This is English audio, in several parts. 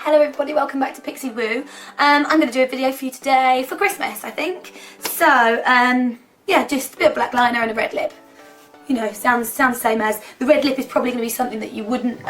Hello everybody, welcome back to Pixie Woo. I'm going to do a video for you today for Christmas, I think. So, yeah, just a bit of black liner and a red lip. You know, sounds the same as, the red lip is probably going to be something that you wouldn't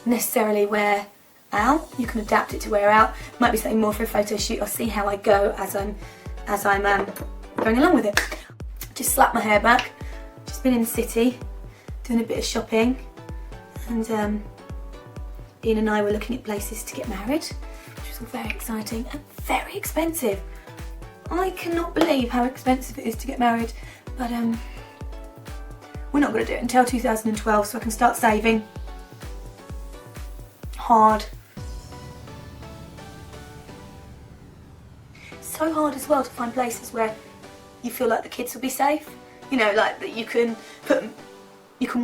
necessarily wear out. You can adapt it to wear out. Might be something more for a photo shoot. I'll see how I go as I'm going along with it. Just slap my hair back. Just been in the city, doing a bit of shopping, and Ian and I were looking at places to get married, which was all very exciting and very expensive. I cannot believe how expensive it is to get married, but we're not going to do it until 2012, so I can start saving hard. It's so hard as well to find places where you feel like the kids will be safe. You know, like that you can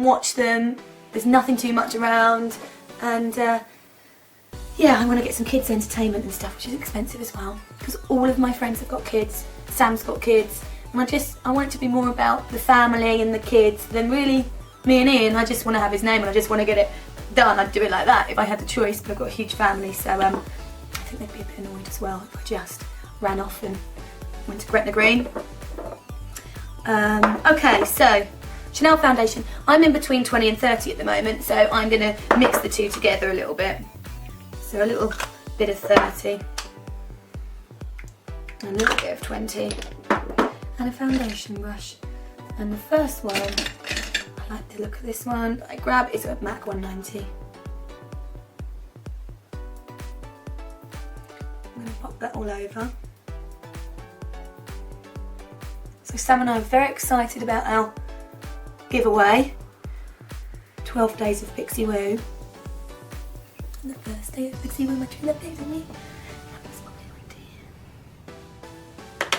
watch them. There's nothing too much around. And yeah, I want to get some kids entertainment and stuff, which is expensive as well, because all of my friends have got kids. Sam's got kids, and I want it to be more about the family and the kids than really me and Ian. I just want to have his name and I just want to get it done. I'd do it like that if I had the choice, but I've got a huge family, so I think they'd be a bit annoyed as well if I just ran off and went to Gretna Green. Okay, so Chanel foundation. I'm in between 20 and 30 at the moment, so I'm going to mix the two together a little bit. So a little bit of 30, and a little bit of 20, and a foundation brush. And the first one, I like the look of this one, that I grab is a MAC 190. I'm going to pop that all over. So Sam and I are very excited about our giveaway, 12 days of Pixie Woo. And the first day of Pixie Woo, my true love days with me. That was my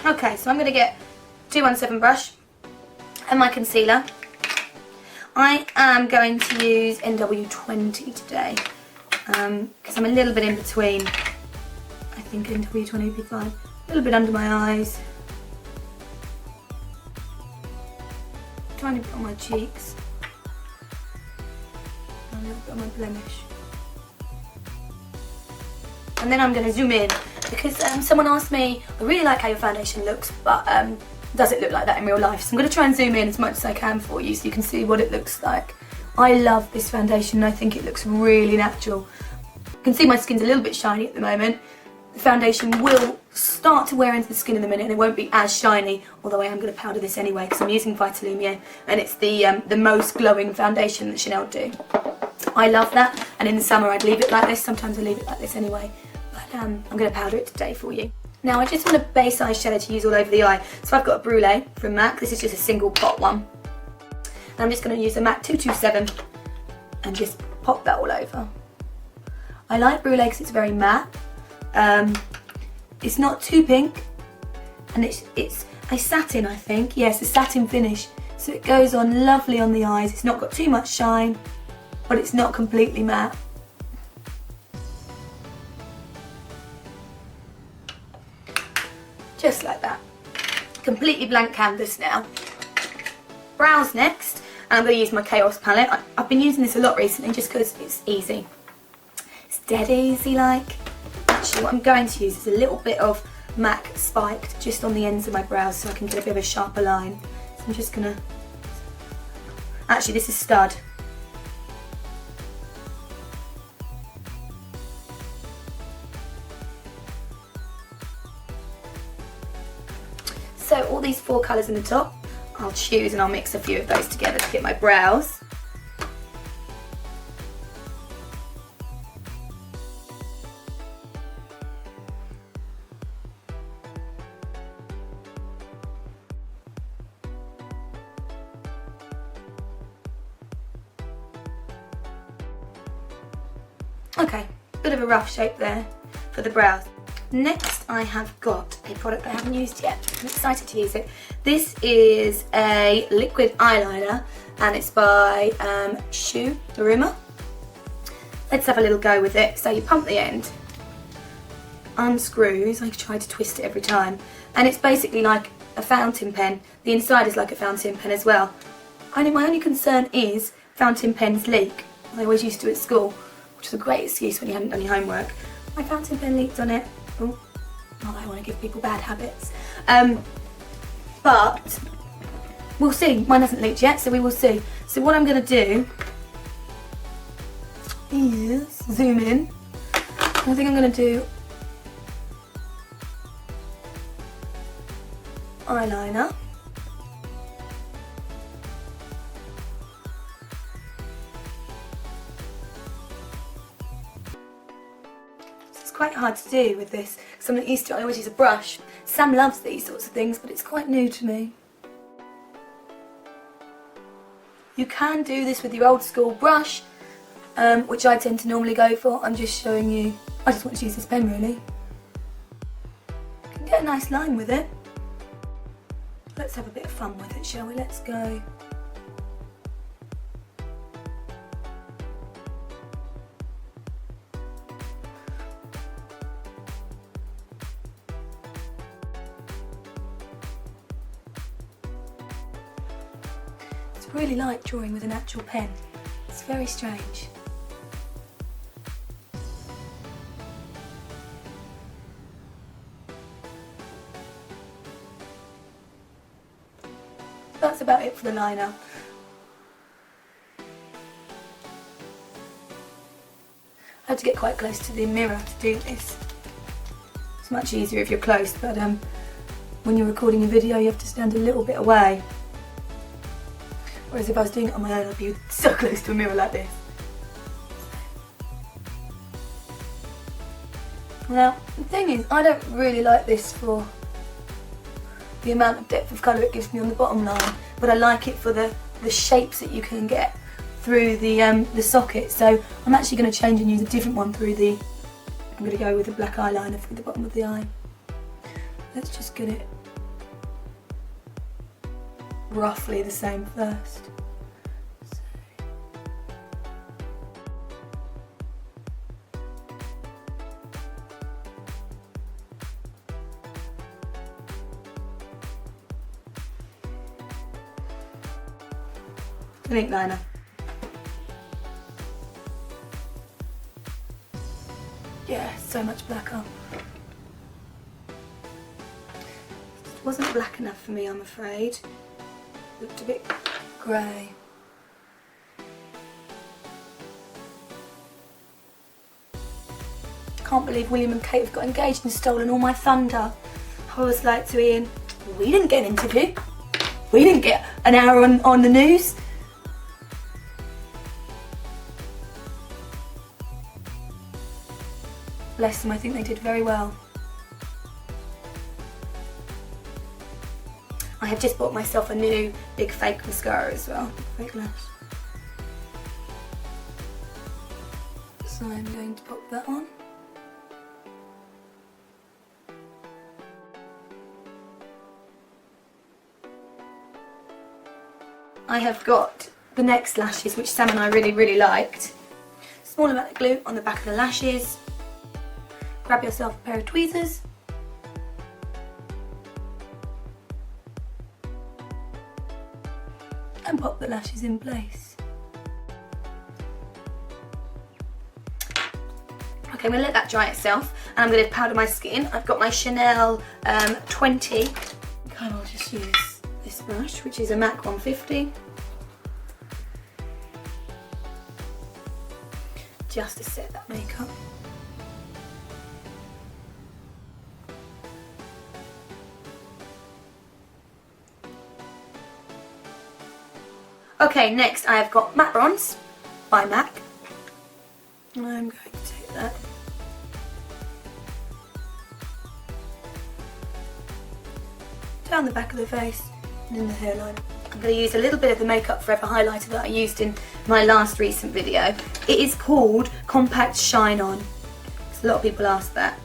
idea. Okay, so I'm going to get 217 brush and my concealer. I am going to use NW20 today, because I'm a little bit in between. I think NW20 would be fine. A little bit under my eyes. Tiny bit on my cheeks, and a little bit on my blemish. And then I'm going to zoom in, because someone asked me, I really like how your foundation looks, but does it look like that in real life? So I'm going to try and zoom in as much as I can for you so you can see what it looks like. I love this foundation, I think it looks really natural. You can see my skin's a little bit shiny at the moment. The foundation will start to wear into the skin in a minute and it won't be as shiny, although I am going to powder this anyway because I'm using Vitalumiere and it's the most glowing foundation that Chanel do. I love that, and in the summer I'd leave it like this. Sometimes I leave it like this anyway, but I'm going to powder it today for you. Now I just want a base eyeshadow to use all over the eye, so I've got a Brulee from MAC. This is just a single pot one, and I'm just going to use a MAC 227 and just pop that all over. I like Brulee because it's very matte. It's not too pink, and it's a satin, I think. Yes, a satin finish, so it goes on lovely on the eyes. It's not got too much shine, but it's not completely matte. Just like that. Completely blank canvas now. Brows next, and I'm going to use my Chaos palette. I've been using this a lot recently just because it's easy. It's dead easy, like. Actually, what I'm going to use is a little bit of MAC Spiked just on the ends of my brows so I can get a bit of a sharper line. So I'm just going to... Actually, this is Stud. So all these four colours in the top, I'll choose and I'll mix a few of those together to get my brows. Okay, bit of a rough shape there for the brows. Next I have got a product I haven't used yet. I'm excited to use it. This is a liquid eyeliner and it's by Shu Uemura. Let's have a little go with it. So you pump the end, unscrews, I try to twist it every time, and it's basically like a fountain pen. The inside is like a fountain pen as well. My only concern is fountain pens leak. I always used to at school. which is a great excuse when you haven't done your homework. My fountain pen leaked on it. Oh, not that I want to give people bad habits. But we'll see. Mine hasn't leaked yet, so we will see. So what I'm going to do is zoom in. I think I'm going to do eyeliner. It's quite hard to do with this because I'm not used to it. I always use a brush. Sam loves these sorts of things, but it's quite new to me. You can do this with your old school brush, which I tend to normally go for. I'm just showing you. I just want to use this pen really. You can get a nice line with it. Let's have a bit of fun with it, shall we? Let's go. It's really like drawing with an actual pen. It's very strange. That's about it for the liner. I had to get quite close to the mirror to do this. It's much easier if you're close, but when you're recording a video you have to stand a little bit away. Whereas if I was doing it on my own I'd be so close to a mirror like this. Now, the thing is, I don't really like this for the amount of depth of colour it gives me on the bottom line, but I like it for the shapes that you can get through the socket. So I'm actually going to change and use a different one through the, I'm going to go with a black eyeliner through the bottom of the eye. Let's just get it roughly the same first. An ink liner. Yeah, so much blacker. It wasn't black enough for me, I'm afraid. Looked a bit grey. Can't believe William and Kate have got engaged and stolen all my thunder. I was like to Ian, we didn't get an interview. We didn't get an hour on the news. Bless them, I think they did very well. I have just bought myself a new big fake mascara as well, fake lash. So I'm going to pop that on. I have got the NYX lashes, which Sam and I really liked. Small amount of glue on the back of the lashes. Grab yourself a pair of tweezers. And pop the lashes in place. Okay, I'm going to let that dry itself and I'm going to powder my skin. I've got my Chanel 20. Okay, I'll just use this brush, which is a MAC 150. Just to set that makeup. Okay, next I have got Matte Bronze by MAC. I'm going to take that. Down the back of the face and in the hairline. I'm going to use a little bit of the Makeup Forever highlighter that I used in my last recent video. It is called Compact Shine On. So a lot of people ask that.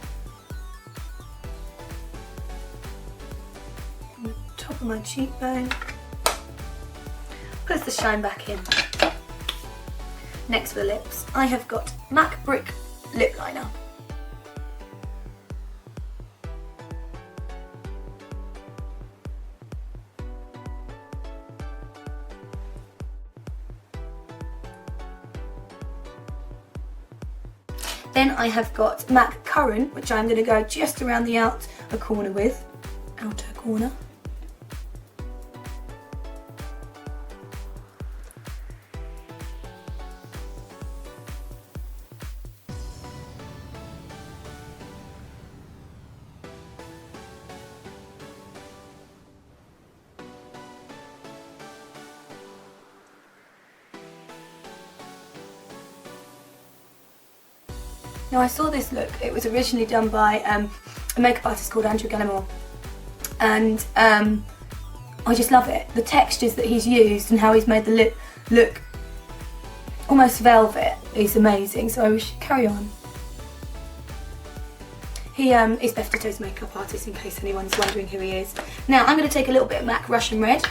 On the top of my cheekbone. Puts the shine back in. Next for the lips, I have got MAC Brick Lip Liner. Then I have got MAC Currant, which I'm going to go just around the outer corner with. Outer corner. Now I saw this look, it was originally done by a makeup artist called Andrew Gallimore, and I just love it. The textures that he's used and how he's made the lip look almost velvet is amazing, so we should carry on. He is Beth Ditto's makeup artist, in case anyone's wondering who he is. Now I'm going to take a little bit of MAC Russian Red.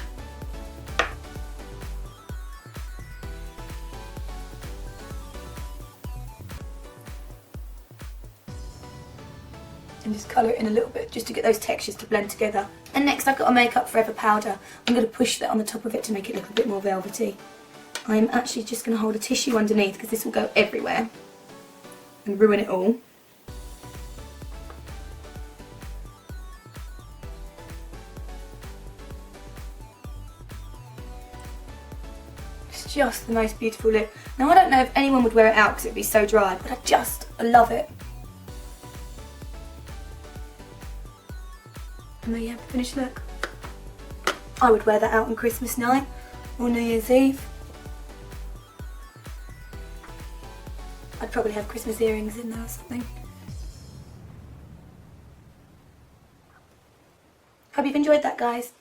And just colour it in a little bit just to get those textures to blend together. And next I've got a Make Up For Ever powder. I'm going to push that on the top of it to make it look a bit more velvety. I'm actually just going to hold a tissue underneath because this will go everywhere and ruin it all. It's just the most beautiful lip. Now I don't know if anyone would wear it out because it would be so dry, but I love it. And there you have the finished look. I would wear that out on Christmas night or New Year's Eve. I'd probably have Christmas earrings in there or something. Hope you've enjoyed that, guys.